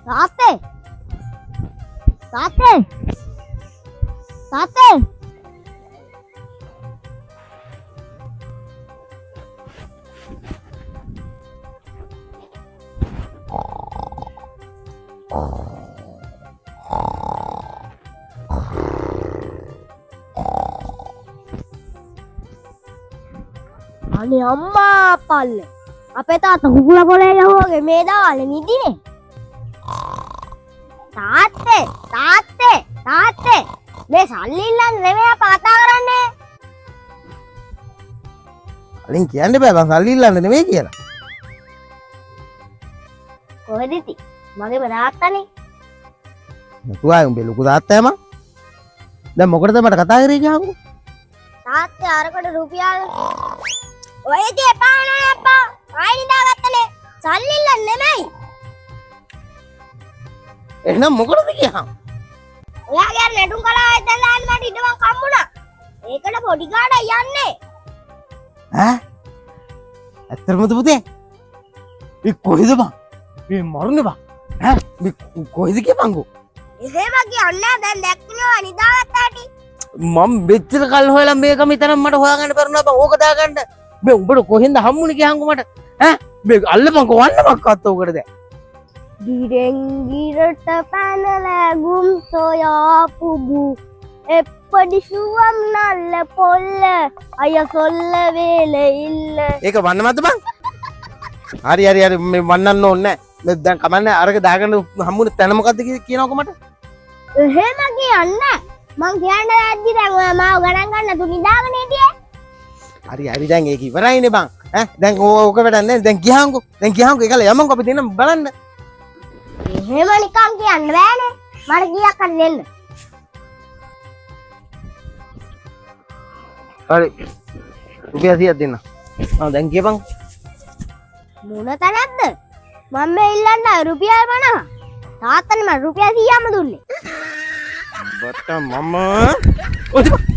තාත්තේ තාත්තේ තාත්තේ අනේ අම්මා පල්ලේ අපේ තාත්තා කුකුලා පොලේ ගහුවාගේ මේ දවල්ේ නිදිනේ තාත්තේ තාත්තේ තාත්තේ මේ සල්ලි ඉල්ලන්නේ නෙමෙයි අප කතා කරන්නේ අලින් කියන්න බෑ බං සල්ලි ඉල්ලන්න නෙමෙයි කියලා කොහෙද ඉති මගේ තාත්තනේ තුආ උඹේ ලොකු තාත්තයා මං දැන් මොකටද මට කතා කරේ කියහංකෝ තාත්තේ අරකට රුපියල් ඔය ඉතින් එපා නෑ අප්පා ආයි නිදාගත්තනේ සල්ලි ඉල්ලන්නේ නෙමෙයි එහෙනම් මොකටද කියහං ඔයාගේ අර නැටුම් කලාවේ දැන් මට ඉඩමක් හම්බුණා ඒකට පොඩි ගාඩක් යන්නේ ඈ ඇත්තටමද පුතේ මේ කොහෙද බං මේ මරුනේ බං ඈ මේ කොහෙද කියපංකෝ එහෙම කියන්නේ දැන් දැක්කනවා නිදාගත්තාටි මම මෙච්චර කල් හොයලා මේක මෙතන මට හොයාගන්න බැරුණා බං ඕක දාගන්න මේ උඹට කොහෙන්ද හම්බුනේ කියහංකෝ මට ඈ මේ අල්ලපංකෝ වන්නමක් අත්ත උකට දැන් ගිරෙන් ගිරට පැනලා ගුම් සොයා පුබු එප්පඩි සුවම් නල්ල පොල්ල අය සොල්ල වේල ඉල්ල ඒක වන්න මත බං හරි හරි හරි මේ වන්නන්න ඕනේ නැහැ දැන් කමන්නේ අරක දාගන්න හම්බුනේ තැන මොකද්ද කියනකො මට එහෙම කියන්නේ මං කියන්න ඇද්දි දැන් ඔයා මාව ගණන් ගන්න තු නිදාගෙන හිටියේ හරි හරි දැන් ඒක ඉවරයිනේ බං ඈ දැන් ඕක වැඩන්නේ දැන් ගියහන්කෝ ඒකල යමන්කෝ අපි දෙන්න බලන්න එහෙම නිකන් කියන්න බෑනේ මට කීයක් හරි දෙන්න හරි රුපියල් 100ක් දෙන්න දැන් කියපන් මොන තැනක්ද මම මේ ඉල්ලන්න රුපියල් 50 තාත්තනේ මට රුපියල් 100ක්ම දුන්නේ බට මම